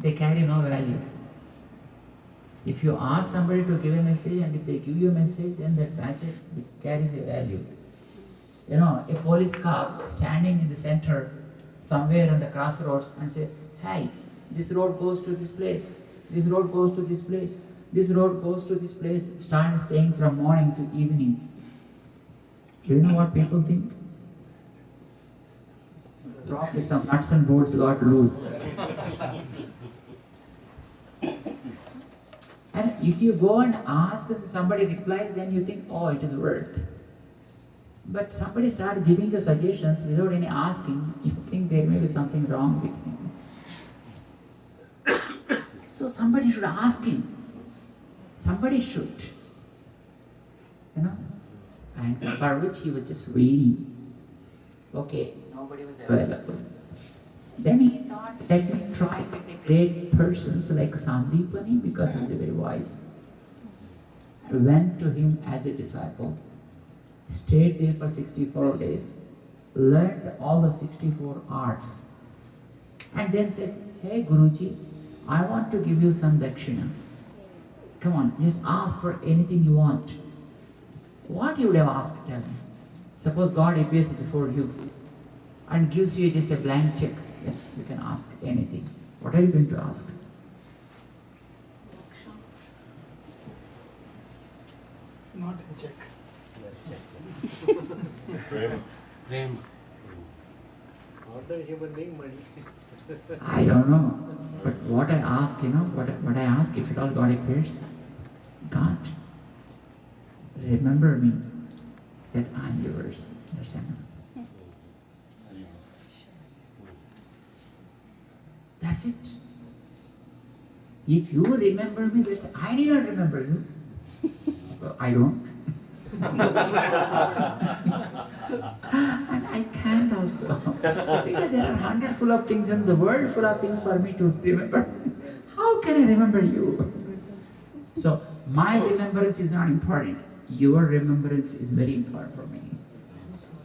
They carry no value. If you ask somebody to give a message and if they give you a message, then that message carries a value. You know, a police car standing in the center somewhere on the crossroads and says, hey, this road goes to this place, this road goes to this place, this road goes to this place, start saying from morning to evening. Do you know what people think? Probably some nuts and bolts got loose. And if you go and ask and somebody replies, then you think, oh, it is worth. But somebody starts giving you suggestions without any asking, you think there may be something wrong with him. So somebody should ask him. Somebody should. You know? And for which he was just waiting. Okay, nobody was available. Then he thought, let me try with the great persons like Sandipani because he is very wise. I went to him as a disciple, stayed there for 64 days, learned all the 64 arts, and then said, hey Guruji, I want to give you some dakshina. Come on, just ask for anything you want. What you would have asked, tell me. Suppose God appears before you and gives you just a blank check. Yes, you can ask anything. What are you going to ask? Not a check. Prem. Ordinary human being, money. I don't know. But what I ask, what I ask, if at all God appears, God, remember me that I'm yours. Understand? That's it. If you remember me, I did not remember you. Well, I don't. And I can't also. Because there are hundred full of things and the world full of things for me to remember. How can I remember you? So, my remembrance is not important. Your remembrance is very important for me.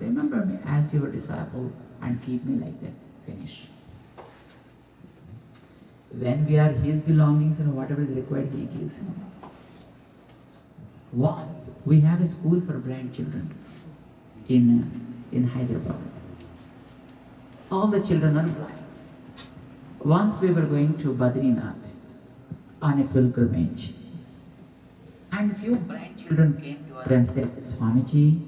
Remember me as your disciple and keep me like that. Finish. When we are his belongings and whatever is required, he gives. Once we have a school for blind children in Hyderabad. All the children are blind. Once we were going to Badrinath on a pilgrimage, and few blind children came to us and said, Swamiji,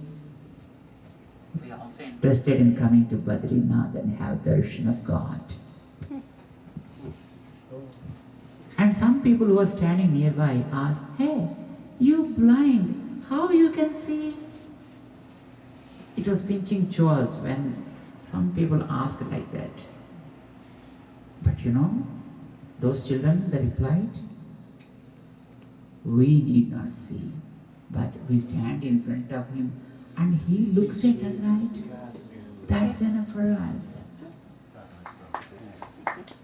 we are also interested in coming to Badrinath and have darshan of God. And some people who were standing nearby asked, hey, you blind, how you can see? It was pinching chores when some people asked like that. But those children, they replied, we need not see, but we stand in front of him and he looks at us, right? That's enough for us.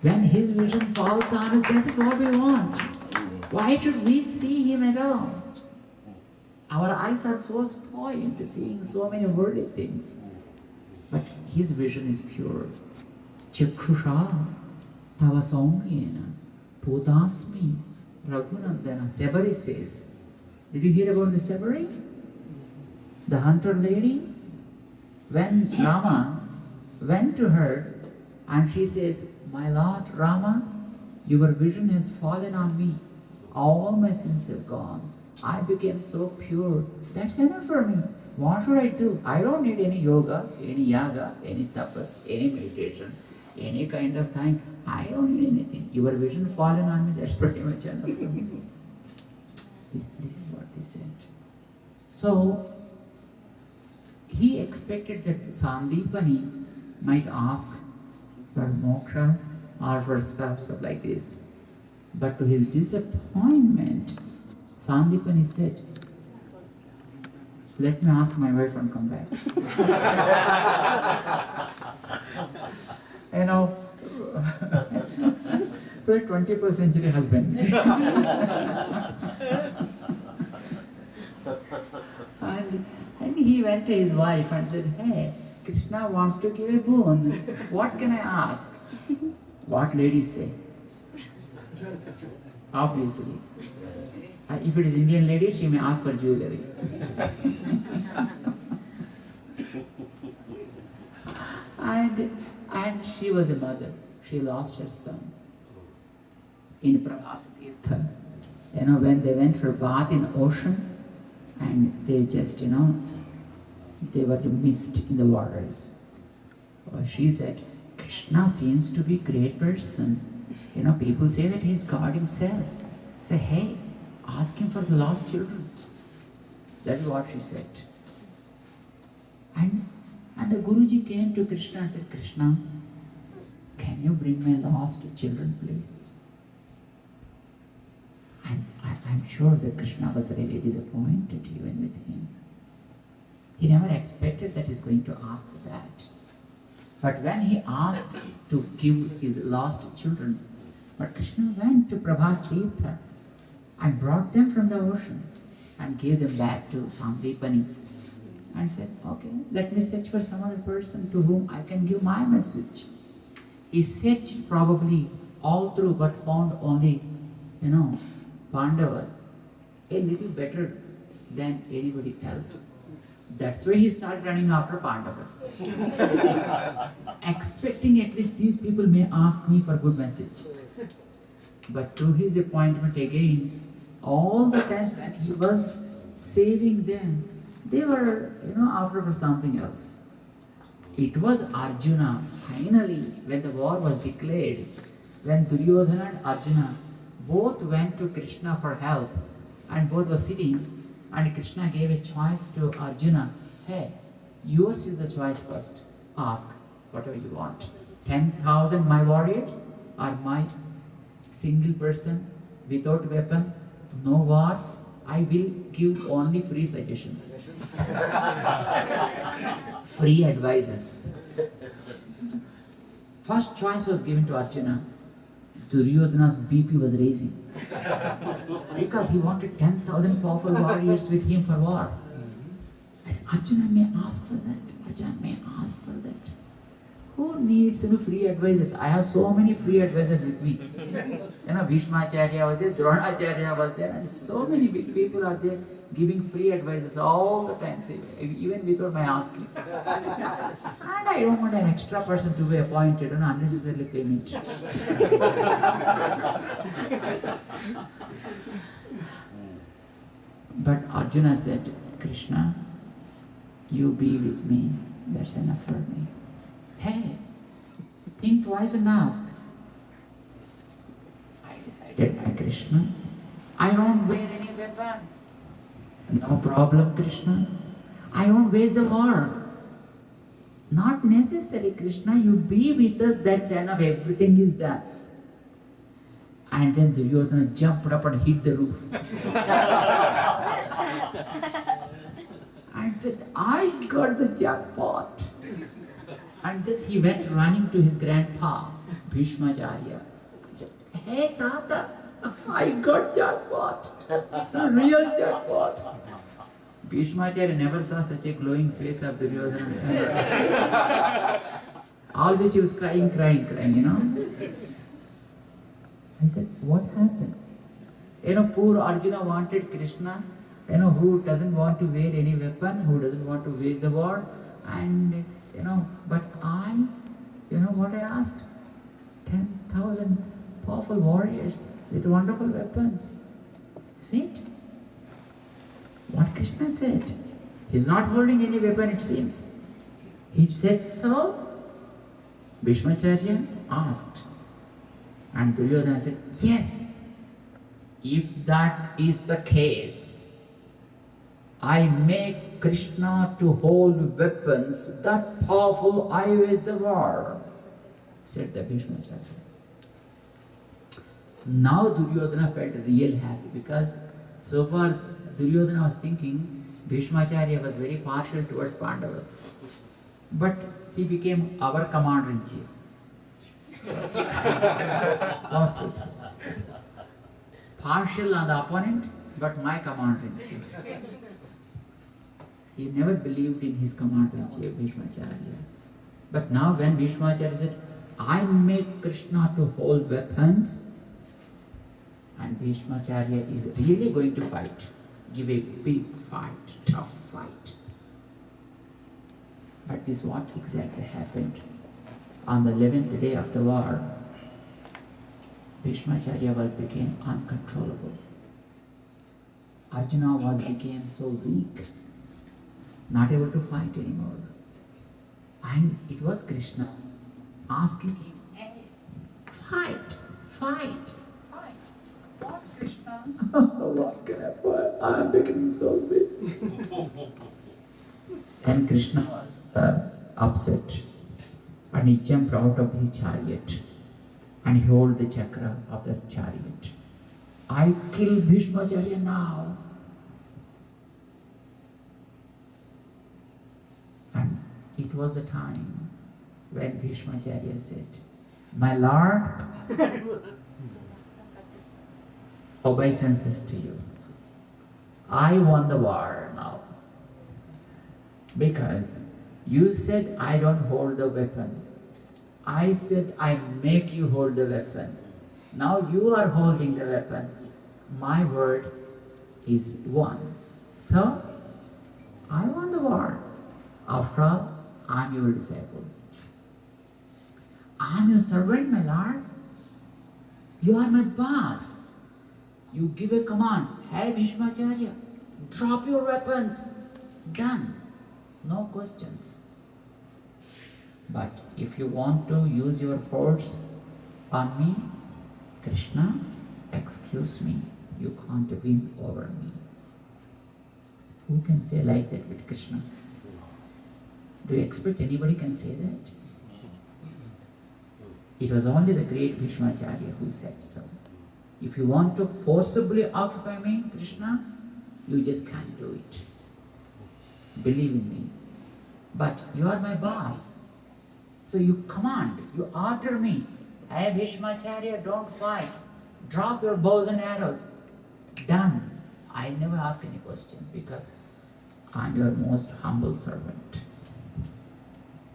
When his vision falls on us, that is what we want. Why should we see him at all? Our eyes are so spoiled seeing so many worldly things. But his vision is pure. Chakrusha tava saumyena podasmi raghunandana. Sabari says. Did you hear about the Sabari? The hunter lady? When Rama went to her and she says, my Lord Rama, your vision has fallen on me. All my sins have gone. I became so pure. That's enough for me. What should I do? I don't need any yoga, any yaga, any tapas, any meditation, any kind of thing. I don't need anything. Your vision fallen on me, that's pretty much enough for me. This is what they said. So, he expected that Sandipani might ask for moksha or for stuff like this. But to his disappointment, Sandipani said, let me ask my wife and come back. For a 21st century husband. and he went to his wife and said, hey, Krishna wants to give a boon. What can I ask? What ladies say? Obviously. If it is Indian lady, she may ask for jewelry. and she was a mother. She lost her son in Prabhasa Tirtha. When they went for bath in the ocean, and they just, they were the mist in the waters. She said, Krishna seems to be a great person. People say that he is God himself. Say, hey, ask him for the lost children. That is what she said. And the Guruji came to Krishna and said, Krishna, can you bring my lost children, please? And I'm sure that Krishna was really disappointed even with him. He never expected that he's going to ask that. But when he asked to give his lost children, but Krishna went to Prabhas Tirtha and brought them from the ocean and gave them back to Sandipani and said, okay, let me search for some other person to whom I can give my message. He searched probably all through but found only, Pandavas a little better than anybody else. That's why he started running after Pandavas. Expecting at least these people may ask me for good message. But to his appointment again, all the time when he was saving them, they were, after for something else. It was Arjuna, finally, when the war was declared, when Duryodhana and Arjuna both went to Krishna for help, and both were sitting, and Krishna gave a choice to Arjuna. Hey, yours is the choice first. Ask whatever you want. 10,000 my warriors, or my single person without weapon, no war. I will give only free suggestions. Free advices. First choice was given to Arjuna. Duryodhana's BP was raising. Because he wanted 10,000 powerful warriors with him for war. And Arjuna may ask for that. Arjuna may ask for that. Who needs free advices? I have so many free advisors with me. Bhishmacharya was there, Dronacharya was there, and so many big people are there giving free advices all the time, even without my asking. And I don't want an extra person to be appointed on unnecessarily payment. But Arjuna said, Krishna, you be with me. That's enough for me. Hey, think twice and ask. I decided, my Krishna, I don't wear any weapon. No problem, Krishna. I won't wage the war. Not necessary, Krishna. You be with us, that's enough. Everything is done. And then Duryodhana jumped up and hit the roof. And said, I got the jackpot. And thus he went running to his grandpa, Bhishmacharya. He said, hey Tata, I got jackpot. Real jackpot. Bhishmacharya never saw such a glowing face of Duryodhana. Always he was crying. I said, what happened? Poor Arjuna wanted Krishna, who doesn't want to wear any weapon, who doesn't want to wage the war, and but I, what I asked? 10,000 powerful warriors with wonderful weapons. See it? What Krishna said. He's not holding any weapon, it seems. He said so. Bhishmacharya asked. And Duryodhana said, yes. If that is the case, I make Krishna to hold weapons that powerful, I wage the war, said the Bhishmacharya. Now Duryodhana felt real happy, because so far Duryodhana was thinking Bhishmacharya was very partial towards Pandavas. But he became our commander-in-chief. Partial on the opponent, but my commander-in-chief. He never believed in his commander-in-chief, Bhishmacharya. But now when Bhishmacharya said, I make Krishna to hold weapons And Bhishmacharya is really going to fight, give a big fight, tough fight. But this is what exactly happened. On the 11th day of the war, Bhishmacharya became uncontrollable. Arjuna became so weak, not able to fight anymore. And it was Krishna asking him, hey, fight, fight, fight. What, Krishna? What can I fight? I am becoming so weak. Then Krishna was upset and he jumped out of his chariot and he held the chakra of the chariot. I kill Bhishmacharya now. And it was the time when Bhishmacharya said, my Lord, obeisances to you. I won the war now. Because you said I don't hold the weapon. I said I make you hold the weapon. Now you are holding the weapon. My word is won. So, I won the war. After all, I am your disciple. I am your servant, my Lord. You are my boss. You give a command. Hey, Bhishmacharya, drop your weapons. Done. No questions. But if you want to use your force on me, Krishna, excuse me, you can't win over me. Who can say like that with Krishna? Do you expect anybody can say that? It was only the great Bhishmacharya who said so. If you want to forcibly occupy me, Krishna, you just can't do it. Believe in me. But you are my boss. So you command, you order me. Hey Bhishmacharya, don't fight. Drop your bows and arrows. Done. I never ask any questions because I am your most humble servant.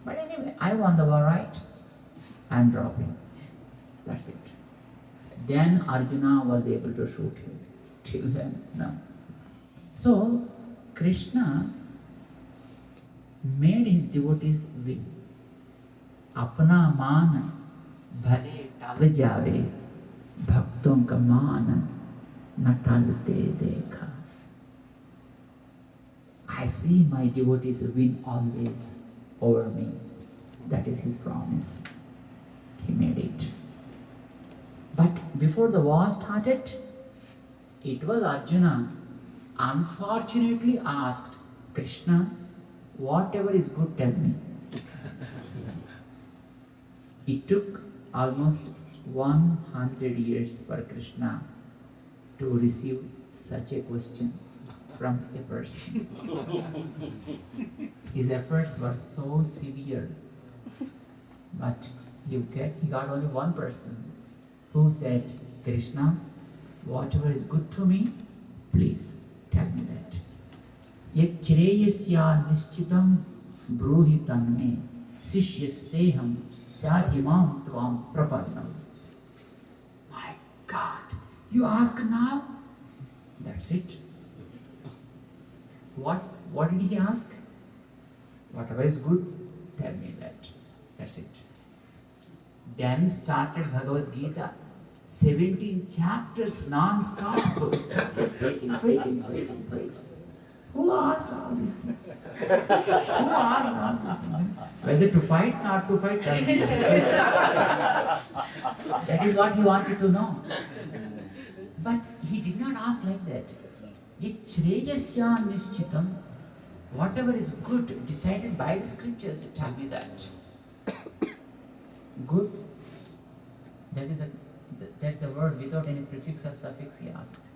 But anyway, I won the war, right? I am dropping. That's it. Then Arjuna was able to shoot him. Till then, no. So, Krishna made his devotees win. Apna मान भले टल जावे भक्तों का मान न टलते देखा. I see my devotees win always over me. That is his promise. He made it. But before the war started, it was Arjuna unfortunately asked Krishna, whatever is good, tell me. It took almost 100 years for Krishna to receive such a question from a person. His efforts were so severe, but he got only one person who said, Krishna, whatever is good to me, please tell me that. Yet Chireyasya Nishchitam Bruhi Tanme Sishyasteham Sadhimam Tvam Prapadnam. My God, you ask now? That's it. What did he ask? Whatever is good, tell me that. That's it. Then started Bhagavad Gita. 17 chapters non-stop. Just waiting. Who asked all these things? Who asked all these things? Whether to fight, not to fight, tell me. That is what he wanted to know. But he did not ask like that. Yet Shreyasya Nishchitam, whatever is good, decided by the scriptures, tell me that. Good, that's the word without any prefix or suffix he asked.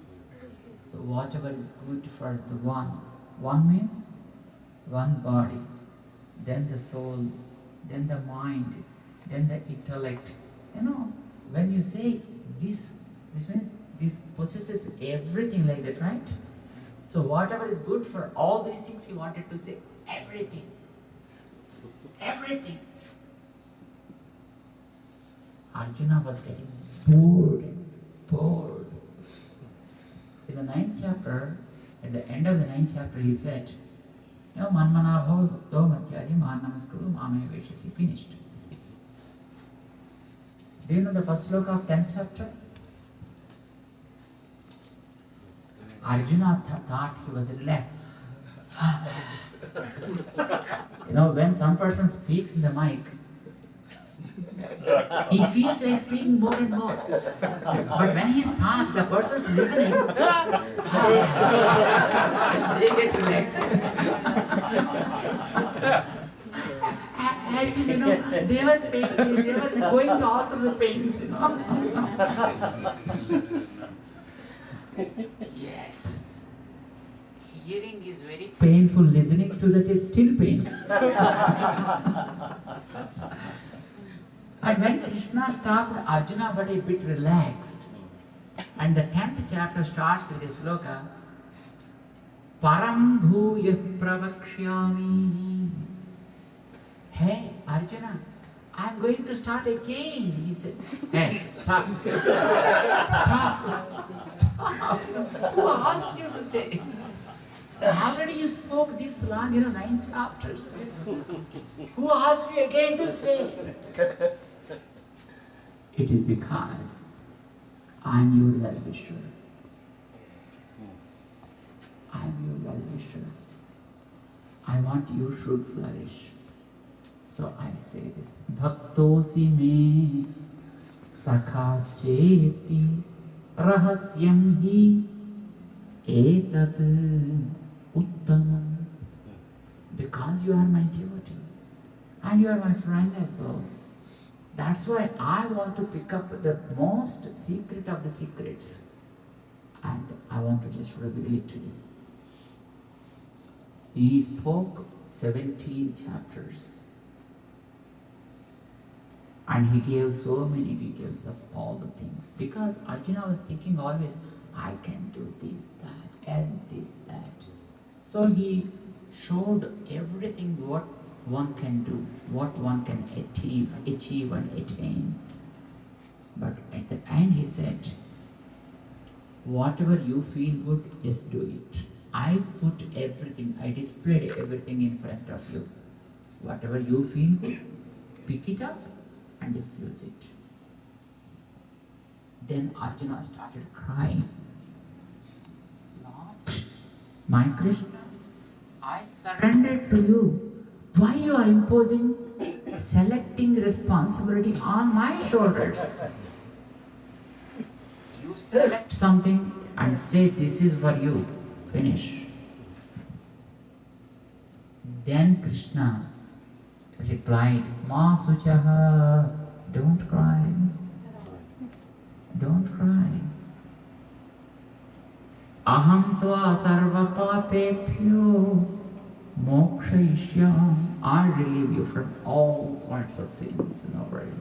So whatever is good for the one. One means one body, then the soul, then the mind, then the intellect. You know, when you say this means this possesses everything like that, right? So whatever is good for all these things he wanted to say, everything. Everything. Arjuna was getting bored. the 9th chapter, at the end of the 9th chapter, he said, Manmanabho Domatyadi Man Namaskuru Mame Veshasi, finished. Do you know the first sloka of 10th chapter? Arjuna thought he was relaxed. When some person speaks in the mic, he feels like speaking more and more. But when he stops, the person's listening, they get relaxed. As they were going out of the pains, Yes. Hearing is very painful, listening to that is still painful. And when Krishna stopped, Arjuna got a bit relaxed. And the 10th chapter starts with a sloka, Param bhuya pravakshyami. Hey, Arjuna, I'm going to start again. He said, hey, stop. Stop. Stop. Who asked you to say? Already you spoke this long, 9 chapters. Who asked you again to say? It is because I'm your well-wisher. I'm your well-wisher. I want you should flourish. So I say this. Bhaktosi me sakha cheti rahasyam hi etat uttamam. Because you are my devotee and you are my friend as well. That's why I want to pick up the most secret of the secrets and I want to just reveal it to you. He spoke 17 chapters and he gave so many details of all the things because Arjuna was thinking always, I can do this, that, and this, that. So he showed everything what one can do, what one can achieve and attain. But at the end he said, whatever you feel good, just do it. I put everything, I displayed everything in front of you. Whatever you feel good, pick it up and just use it. Then Arjuna started crying. Lord, my Krishna, I surrendered to you. Why you are imposing, selecting responsibility on my shoulders? You select something and say this is for you. Finish. Then Krishna replied, Ma Suchaha, don't cry. Don't cry. Aham tva sarva papepyo mokshayishyam. I relieve you from all sorts of sins. No worry.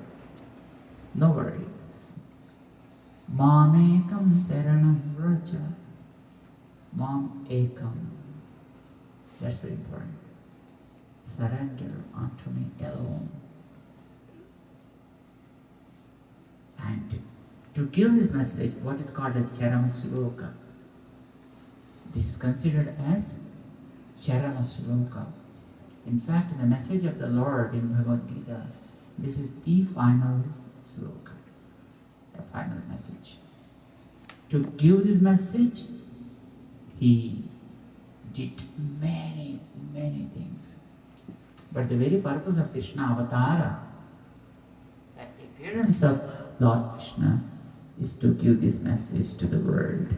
No worries. Mamekam saranam vraja. Mam ekam. That's very important. Surrender unto me alone. And to give this message, what is called as Charama Sloka. This is considered as Charama Sloka. In fact, the message of the Lord in Bhagavad Gita, this is the final sloka, the final message. To give this message, he did many, many things. But the very purpose of Krishna Avatara, the appearance of Lord Krishna, is to give this message to the world,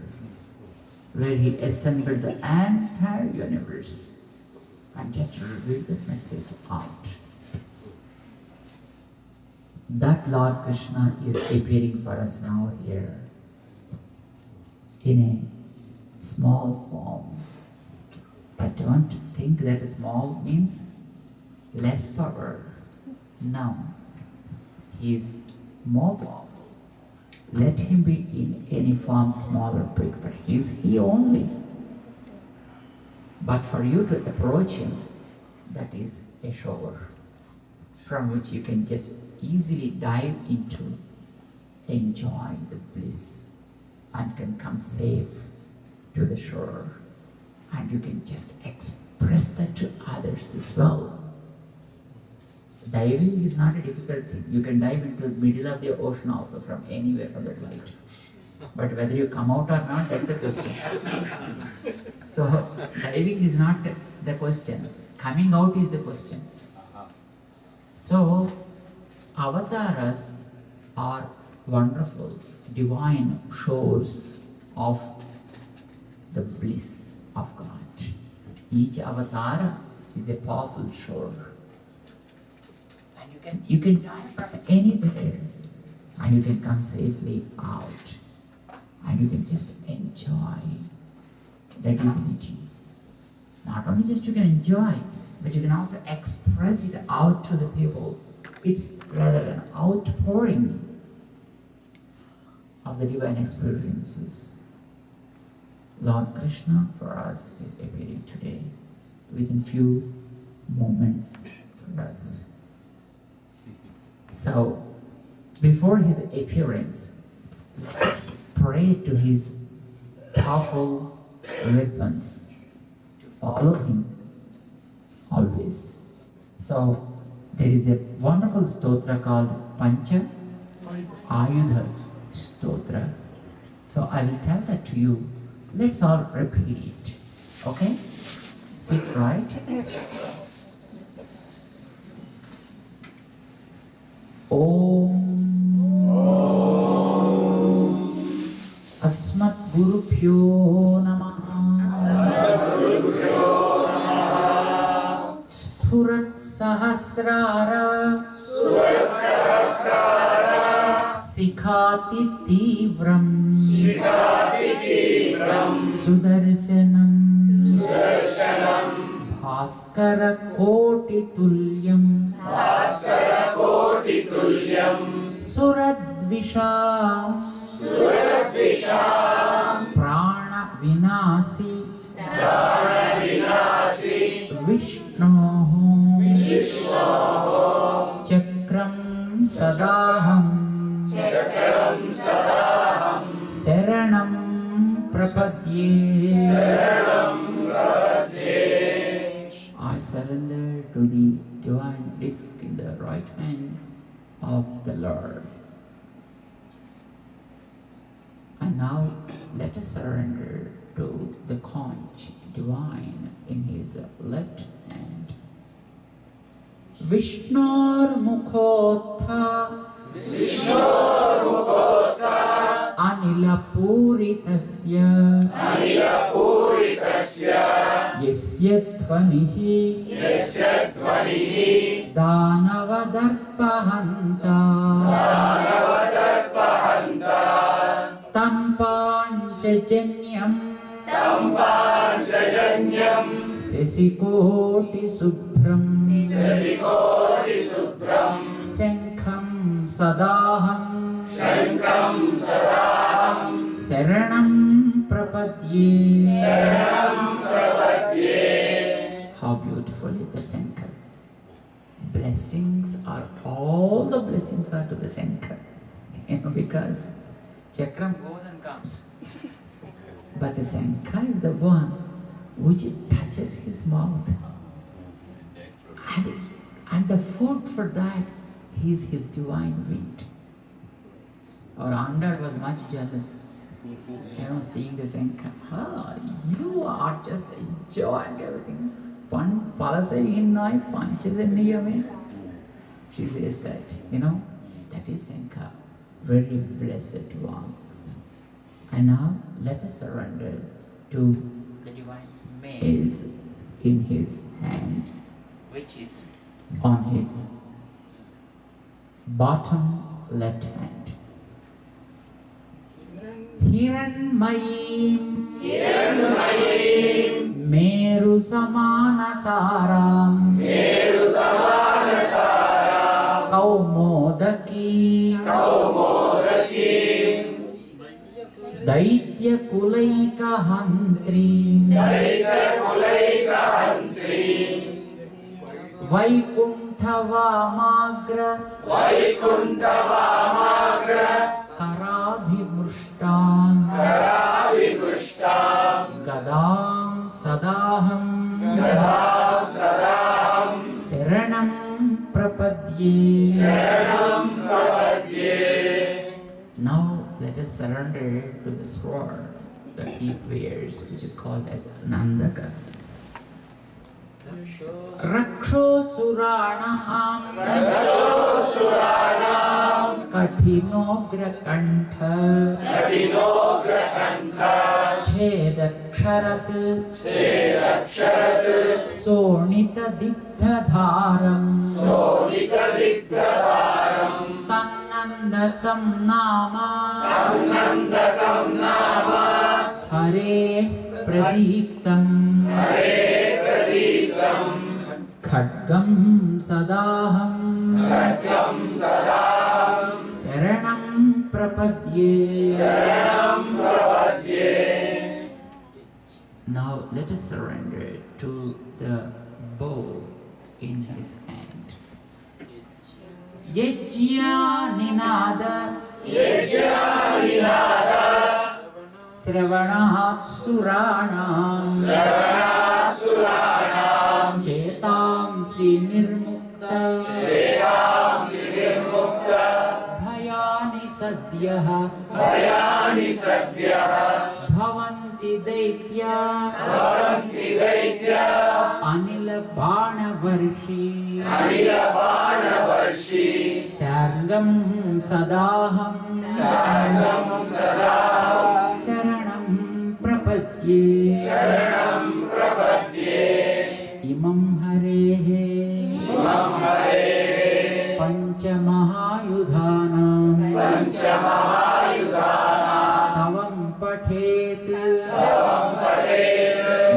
where he assembled the entire universe and just revealed the message out. That Lord Krishna is appearing for us now here in a small form. But don't think that small means less power. No. He is more powerful. Let him be in any form, small or big, but he is he only. But for you to approach him, that is a shower from which you can just easily dive into, enjoy the bliss and can come safe to the shore. And you can just express that to others as well. Diving is not a difficult thing. You can dive into the middle of the ocean also from anywhere from that light. But whether you come out or not, that's the question. So diving is not the question. Coming out is the question. So avatars are wonderful, divine shores of the bliss of God. Each avatar is a powerful shore. And you can dive from anywhere and you can come safely out. And you can just enjoy that divinity. Not only just you can enjoy, but you can also express it out to the people. It's rather an outpouring of the divine experiences. Lord Krishna for us is appearing today within few moments for us. So, before his appearance, let's pray to his powerful weapons to follow him always. So, there is a wonderful stotra called Pancha Ayudha Stotra. So, I will tell that to you. Let's all repeat it. Okay? Sit right. Om Asmat Gurubhyo Namah Spurat Sahasrara Sikhati Tivram Sudarsanam Bhaskara Koti Tulyam Suradvisham Prana Vinasi Vishnoho Chakram Sadaham Saranam Prapadye. I surrender to the divine disc in the right hand of the Lord. And now let us surrender to the conch divine in his left hand. Vishnor Mukhotha Anila Puritasya Yasya Dhvanihi Danavadarpahanta Tampanchajanyam Sesikoti Subhram Senkham Sadaham Saranam Prapadye. How beautiful is the Shankar. Blessings are, all the blessings are to the Shankar. Because Chakram goes and comes. But the Shankar is the one which touches his mouth. And the food for that is his divine wheat. Our Andal was much jealous, seeing the Shankar. You are just enjoying everything. She says that, that is Shankar, very blessed one. And now let us surrender to the divine mace in his hand, which is on his bottom left hand. Hiranmayim Meru Samanasaram Kaumodaki Daitya Kulaika Hantri Vaikunthavamagra Karabhimrushtam गदां सदाहं शरणं प्रपद्ये. Now let us surrender to the sword that he wears, which is called as Nandaka. Raksho Suranaham Kathinogra Kantha Chedaksharat Sonita Digdhadharam Tannandakam Nama Hare Pradiptam Khadgam Sadaham Sharanam Prapadye. Now let us surrender to the bow in his hand. Yajya Ninada Sravanat Suranam Chetamsi Nirmukta Bhayani Sadhyaha Bhavanti Daitya Anila Banavarshi Sargam Sadaham Saranam Prapadye. Imam Harehe Panchamahayudhanam Stavam Pathet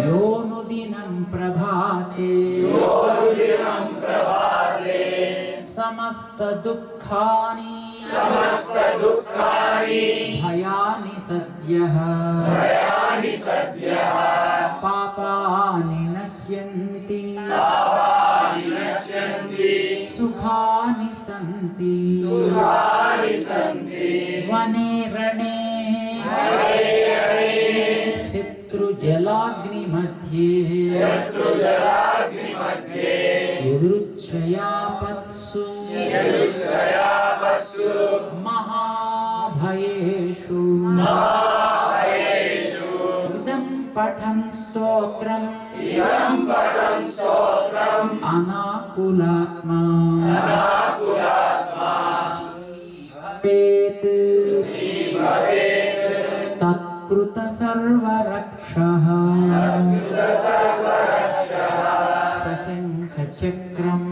Yonudinam Prabhate Samasta Dukkhani Bhayani Sadhyaha Papani Nasyanti Sukhani Santi Vane Rane Sitru Jalagni Madhye Yudruchaya Patsu Mahabhayeshu Idam Pathan Sotram Anakulatma Tatkruta Sarvarakshaha Sasankha Chakram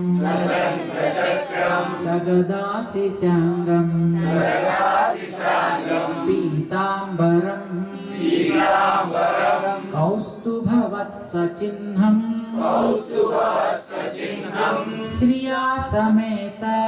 Sagadasi Sangam Pitambaram Kaustubhavatsa Chinnam Sriya Sameta